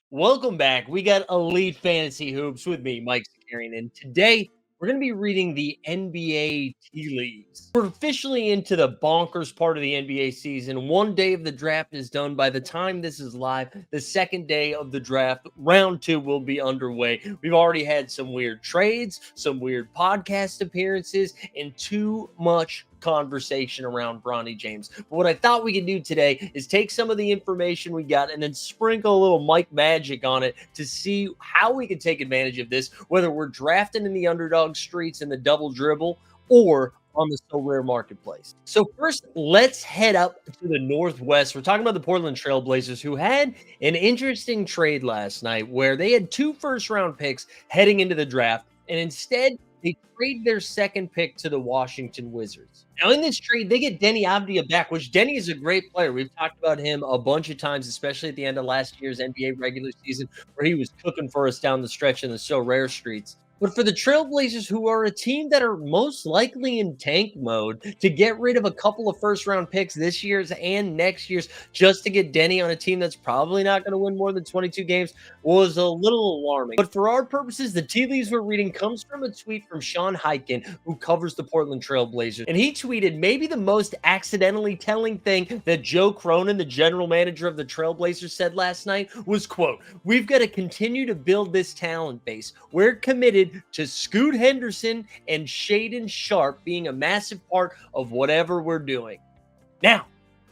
Welcome back. We got Elite Fantasy Hoops with me, Mike Zakarian, and today we're going to be reading the NBA tea leaves. We're officially into the bonkers part of the NBA season. One day of the draft is done. By the time this is live, the second day of the draft, round two, will be underway. We've already had some weird trades, some weird podcast appearances, and too much conversation around Bronny James. But what I thought we could do today is take some of the information we got and then sprinkle a little Mike magic on it to see how we can take advantage of this, whether we're drafting in the underdog streets in the double dribble or on the sorare marketplace. So first, let's head up to the Northwest. We're talking about the Portland Trailblazers, who had an interesting trade last night where they had 2 first-round picks heading into the draft, and instead they trade their second pick to the Washington Wizards. Now, in this trade, they get Denny Avdia back, which Denny is a great player. We've talked about him a bunch of times, especially at the end of last year's NBA regular season, where he was cooking for us down the stretch in the so rare streets. But for the Trailblazers, who are a team that are most likely in tank mode, to get rid of a couple of first round picks this year's and next year's just to get Denny on a team that's probably not going to win more than 22 games was a little alarming. But for our purposes, the tea leaves we're reading comes from a tweet from Sean Hyken, who covers the Portland Trailblazers. And he tweeted, maybe the most accidentally telling thing that Joe Cronin, the general manager of the Trailblazers, said last night was, quote, "We've got to continue to build this talent base. We're committed to Scoot Henderson and Shaden Sharp being a massive part of whatever we're doing." Now,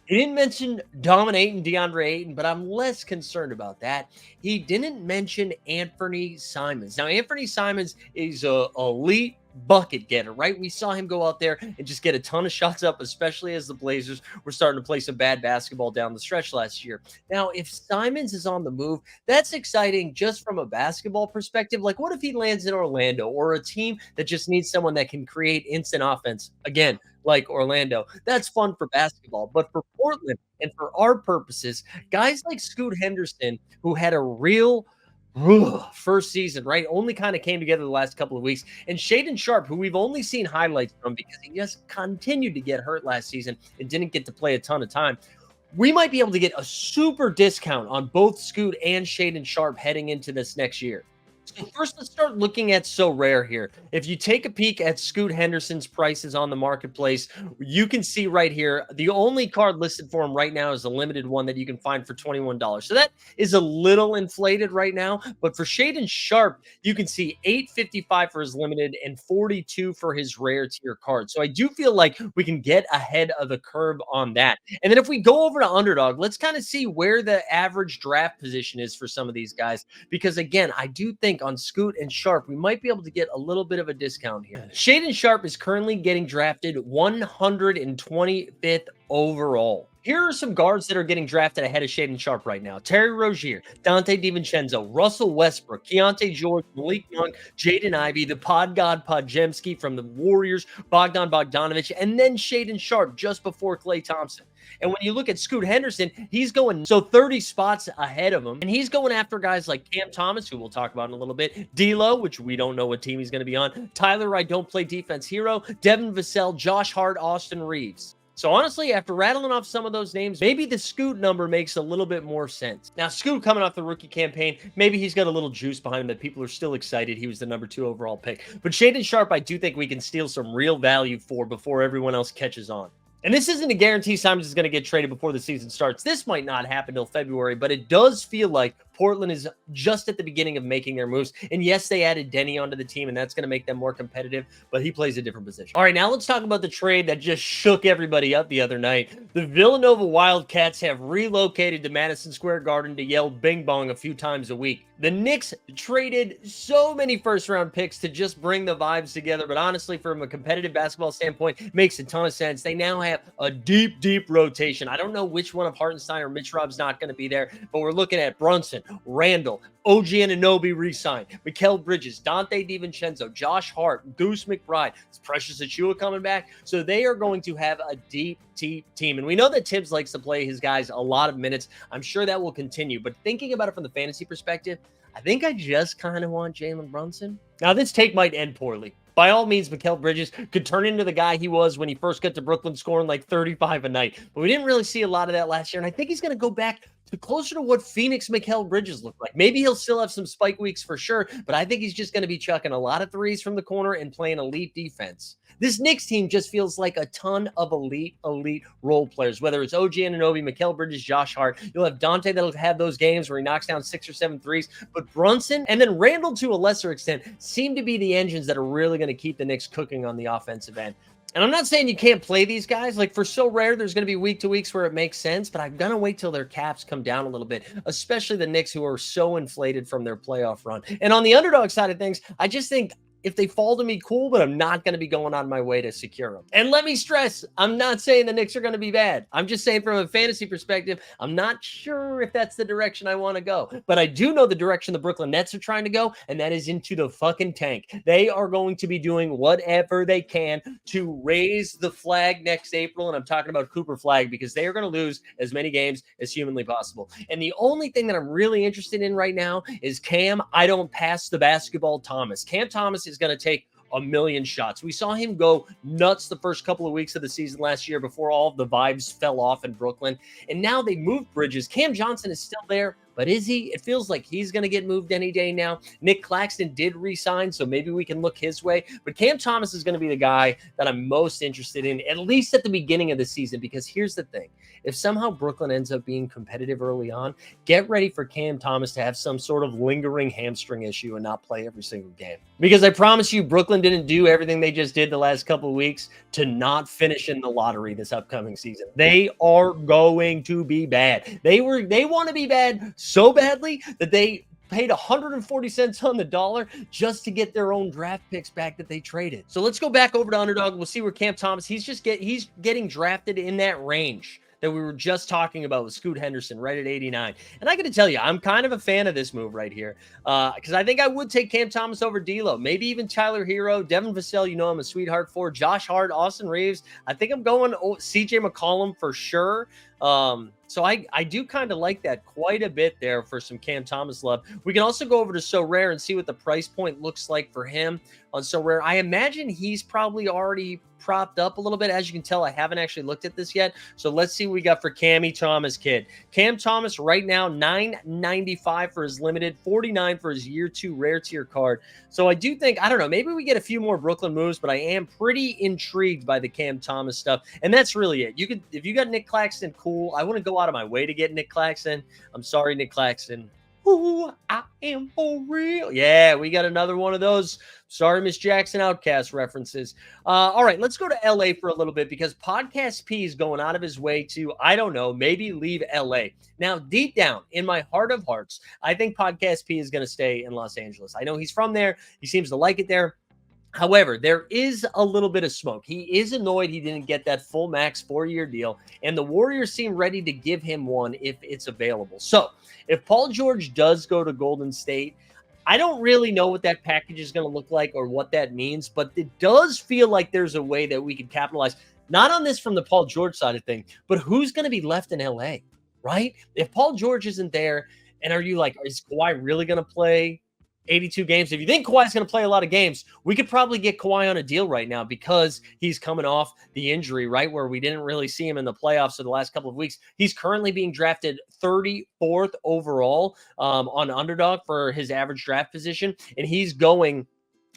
he didn't mention dominating DeAndre Ayton, but I'm less concerned about that. He didn't mention Anthony Simons. Now, Anthony Simons is a elite bucket getter, right? We saw him go out there and just get a ton of shots up, especially as the Blazers were starting to play some bad basketball down the stretch last year. Now, if Simons is on the move, that's exciting just from a basketball perspective. Like, what if he lands in Orlando or a team that just needs someone that can create instant offense? Again, like Orlando. That's fun for basketball. But for Portland and for our purposes, guys like Scoot Henderson, who had a real first season, right? Only kind of came together the last couple of weeks. And Shaden Sharp, who we've only seen highlights from because he just continued to get hurt last season and didn't get to play a ton of time. We might be able to get a super discount on both Scoot and Shaden Sharp heading into this next year. So first, let's start looking at so rare here. If you take a peek at Scoot Henderson's prices on the marketplace, you can see right here, the only card listed for him right now is a limited one that you can find for $21. So that is a little inflated right now. But for Shaden Sharp, you can see $8.55 for his limited and $42 for his rare tier card. So I do feel like we can get ahead of the curve on that. And then if we go over to Underdog, let's kind of see where the average draft position is for some of these guys. Because again, I do think on Scoot and Sharp, we might be able to get a little bit of a discount here. Shaden Sharp is currently getting drafted 125th overall. Here are some guards that are getting drafted ahead of Shaden Sharp right now. Terry Rozier, Dante DiVincenzo, Russell Westbrook, Keontae George, Malik Monk, Jaden Ivey, the pod god Podziemski from the Warriors, Bogdan Bogdanovic, and then Shaden Sharp just before Klay Thompson. And when you look at Scoot Henderson, he's going 30 spots ahead of him. And he's going after guys like Cam Thomas, who we'll talk about in a little bit, D'Lo, which we don't know what team he's going to be on, Tyler, I don't play defense hero, Devin Vassell, Josh Hart, Austin Reeves. So honestly, after rattling off some of those names, maybe the Scoot number makes a little bit more sense. Now, Scoot coming off the rookie campaign, maybe he's got a little juice behind him that people are still excited he was the number 2 overall pick. But Shaden Sharp, I do think we can steal some real value for before everyone else catches on. And this isn't a guarantee Simons is going to get traded before the season starts. This might not happen till February, but it does feel like Portland is just at the beginning of making their moves. And yes, they added Denny onto the team, and that's going to make them more competitive, but he plays a different position. All right, now let's talk about the trade that just shook everybody up the other night. The Villanova Wildcats have relocated to Madison Square Garden to yell bing bong a few times a week. The Knicks traded so many first-round picks to just bring the vibes together, but honestly, from a competitive basketball standpoint, it makes a ton of sense. They now have a deep, deep rotation. I don't know which one of Hartenstein or Mitch Rob's not going to be there, but we're looking at Brunson, Randall, OG Anunoby re-signed, Mikal Bridges, Dante DiVincenzo, Josh Hart, Goose McBride, Precious Achiuwa coming back. So they are going to have a deep, deep team. And we know that Tibbs likes to play his guys a lot of minutes. I'm sure that will continue. But thinking about it from the fantasy perspective, I think I just kind of want Jalen Brunson. Now, this take might end poorly. By all means, Mikal Bridges could turn into the guy he was when he first got to Brooklyn, scoring like 35 a night. But we didn't really see a lot of that last year. And I think he's going to go back to closer to what Phoenix Mikal Bridges looked like. Maybe he'll still have some spike weeks for sure, but I think he's just going to be chucking a lot of threes from the corner and playing elite defense. This Knicks team just feels like a ton of elite role players, whether it's OG Anunoby, Mikal Bridges, Josh Hart. You'll have Dante that'll have those games where he knocks down 6 or 7 threes, but Brunson and then Randall to a lesser extent seem to be the engines that are really going to keep the Knicks cooking on the offensive end. And I'm not saying you can't play these guys. Like, for sorare, there's going to be week to weeks where it makes sense, but I'm going to wait till their caps come down a little bit, especially the Knicks, who are so inflated from their playoff run. And on the underdog side of things, I just think if they fall to me, cool, but I'm not going to be going on my way to secure them. And let me stress, I'm not saying the Knicks are going to be bad. I'm just saying from a fantasy perspective, I'm not sure if that's the direction I want to go. But I do know the direction the Brooklyn Nets are trying to go, and that is into the fucking tank. They are going to be doing whatever they can to raise the flag next April, and I'm talking about Cooper Flag, because they are going to lose as many games as humanly possible. And the only thing that I'm really interested in right now is Cam, I don't pass the basketball Thomas. Cam Thomas is going to take a million shots. We saw him go nuts the first couple of weeks of the season last year before all of the vibes fell off in Brooklyn. And now they moved Bridges. Cam Johnson is still there, but is he? It feels like he's going to get moved any day now. Nick Claxton did re-sign, so maybe we can look his way. But Cam Thomas is going to be the guy that I'm most interested in, at least at the beginning of the season, because here's the thing. If somehow Brooklyn ends up being competitive early on, get ready for Cam Thomas to have some sort of lingering hamstring issue and not play every single game. Because I promise you, Brooklyn didn't do everything they just did the last couple of weeks to not finish in the lottery this upcoming season. They are going to be bad. They want to be bad so badly that they paid 140 cents on the dollar just to get their own draft picks back that they traded. So let's go back over to Underdog. We'll see where Cam Thomas, he's getting drafted in that range that we were just talking about with Scoot Henderson, right at 89. And I got to tell you, I'm kind of a fan of this move right here, because I think I would take Cam Thomas over D'Lo, maybe even Tyler Hero, Devin Vassell, you know I'm a sweetheart for, Josh Hart, Austin Reeves. I think I'm going CJ McCollum for sure. So I do kind of like that quite a bit there for some Cam Thomas love. We can also go over to sorare and see what the price point looks like for him on sorare. I imagine he's probably already propped up a little bit. As you can tell, I haven't actually looked at this yet. So let's see what we got for Cammy Thomas kid. Cam Thomas right now, $9.95 for his limited, $49 for his year 2 rare tier card. So I do think, I don't know, maybe we get a few more Brooklyn moves, but I am pretty intrigued by the Cam Thomas stuff. And that's really it. You could, if you got Nick Claxton, cool. I wouldn't go out of my way to get Nick Claxton. I'm sorry, Nick Claxton. Ooh, I am for real. Yeah, we got another one of those Sorry, Miss Jackson Outcast references. All right, let's go to LA for a little bit, because Podcast P is going out of his way to, I don't know, maybe leave LA. Now, deep down in my heart of hearts, I think Podcast P is going to stay in Los Angeles. I know he's from there. He seems to like it there. However, there is a little bit of smoke. He is annoyed he didn't get that full max 4-year deal, and the Warriors seem ready to give him one if it's available. So if Paul George does go to Golden State, I don't really know what that package is going to look like or what that means, but it does feel like there's a way that we could capitalize, not on this from the Paul George side of things, but who's going to be left in LA, right? If Paul George isn't there, and are you like, is Kawhi really going to play 82 games? If you think Kawhi's going to play a lot of games, we could probably get Kawhi on a deal right now, because he's coming off the injury, right, where we didn't really see him in the playoffs for the last couple of weeks. He's currently being drafted 34th overall on Underdog for his average draft position, and he's going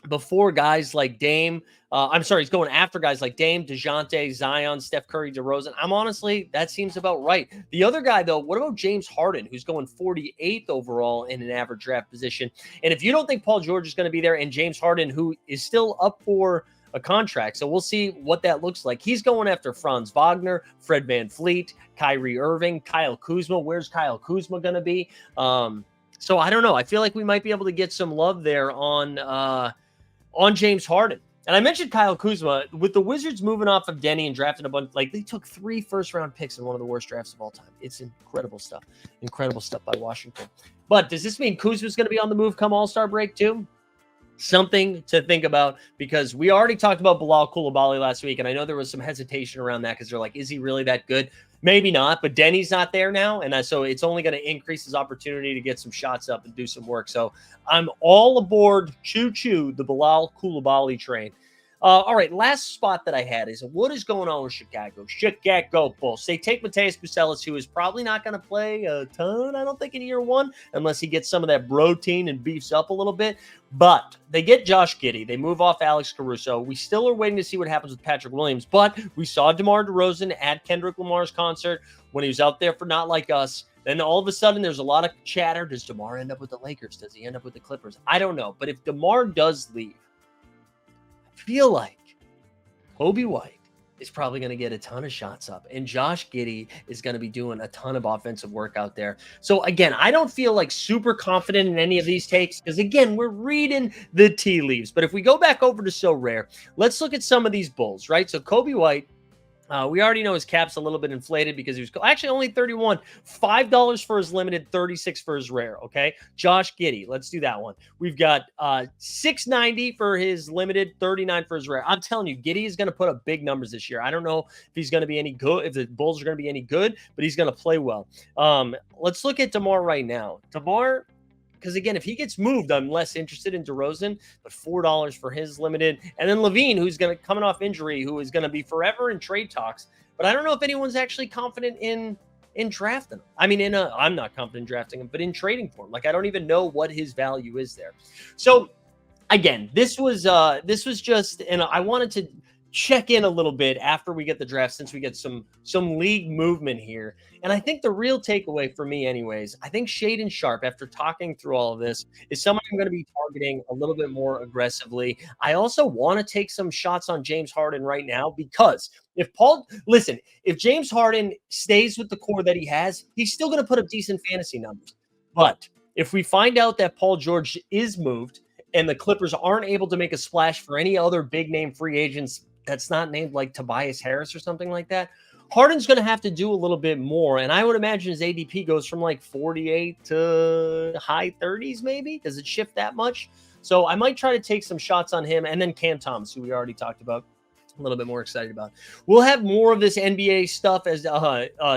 before guys like Dame. He's going after guys like Dame, DeJounte, Zion, Steph Curry, DeRozan. Honestly, that seems about right. The other guy, though, what about James Harden, who's going 48th overall in an average draft position? And if you don't think Paul George is going to be there, and James Harden, who is still up for a contract, so we'll see what that looks like. He's going after Franz Wagner, Fred VanVleet, Kyrie Irving, Kyle Kuzma. Where's Kyle Kuzma going to be? So I don't know. I feel like we might be able to get some love there on James Harden. And I mentioned Kyle Kuzma. With the Wizards moving off of Denny and drafting a bunch, like, they took 3 first-round picks in one of the worst drafts of all time. It's incredible stuff. Incredible stuff by Washington. But does this mean Kuzma's going to be on the move come All-Star break too? Something to think about, because we already talked about Bilal Coulibaly last week, and I know there was some hesitation around that, because they're like, is he really that good? Maybe not, but Denny's not there now, and so it's only going to increase his opportunity to get some shots up and do some work. So I'm all aboard, choo-choo, the Bilal Coulibaly train. All right, last spot that I had is what is going on with Chicago? Chicago Bulls. They take Mateus Bucelis, who is probably not going to play a ton, I don't think, in year one, unless he gets some of that protein and beefs up a little bit. But they get Josh Giddey. They move off Alex Caruso. We still are waiting to see what happens with Patrick Williams. But we saw DeMar DeRozan at Kendrick Lamar's concert when he was out there for Not Like Us. Then all of a sudden, there's a lot of chatter. Does DeMar end up with the Lakers? Does he end up with the Clippers? I don't know. But if DeMar does leave, I feel like Kobe White is probably going to get a ton of shots up, and Josh Giddey is going to be doing a ton of offensive work out there. So again, I don't feel like super confident in any of these takes because again, we're reading the tea leaves. But if we go back over to So Rare, let's look at some of these Bulls, right? So Kobe White, we already know his cap's a little bit inflated because he was actually only 31, $5 for his limited, 36 for his rare. Okay. Josh Giddey. Let's do that one. We've got $6.90 for his limited, 39 for his rare. I'm telling you, Giddey is going to put up big numbers this year. I don't know if he's going to be any good, if the Bulls are going to be any good, but he's going to play well. Let's look at DeMar right now. DeMar, because again, if he gets moved, I'm less interested in DeRozan, but $4 for his limited. And then Levine, who's going to coming off injury, who is going to be forever in trade talks. But I don't know if anyone's actually confident in drafting him. I mean, I'm not confident in drafting him, but in trading for him. Like, I don't even know what his value is there. So again, this was just, and I wanted to check in a little bit after we get the draft, since we get some league movement here. And I think the real takeaway for me anyways, I think Shaedon Sharpe, after talking through all of this, is someone I'm going to be targeting a little bit more aggressively. I also want to take some shots on James Harden right now, because if James Harden stays with the core that he has, he's still going to put up decent fantasy numbers. But if we find out that Paul George is moved and the Clippers aren't able to make a splash for any other big name free agents that's not named like Tobias Harris or something like that, Harden's going to have to do a little bit more. And I would imagine his ADP goes from like 48 to high 30s maybe. Does it shift that much? So I might try to take some shots on him. And then Cam Thomas, who we already talked about, a little bit more excited about. We'll have more of this NBA stuff as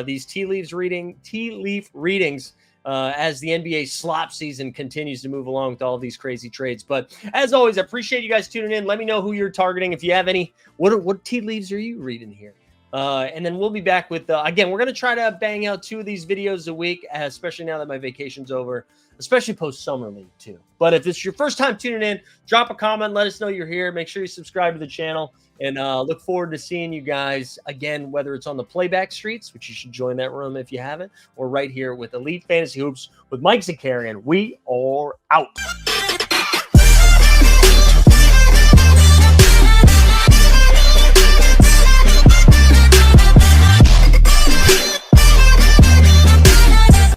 these tea leaf readings as the NBA slop season continues to move along with all these crazy trades. But as always, I appreciate you guys tuning in. Let me know who you're targeting. If you have any, what tea leaves are you reading here? And then we'll be back with, again, we're going to try to bang out 2 of these videos a week, especially now that my vacation's over, especially post-summer league too. But if it's your first time tuning in, drop a comment, let us know you're here. Make sure you subscribe to the channel, and look forward to seeing you guys again, whether it's on the playback streets, which you should join that room if you haven't, or right here with Elite Fantasy Hoops with Mike Zakarian. We are out.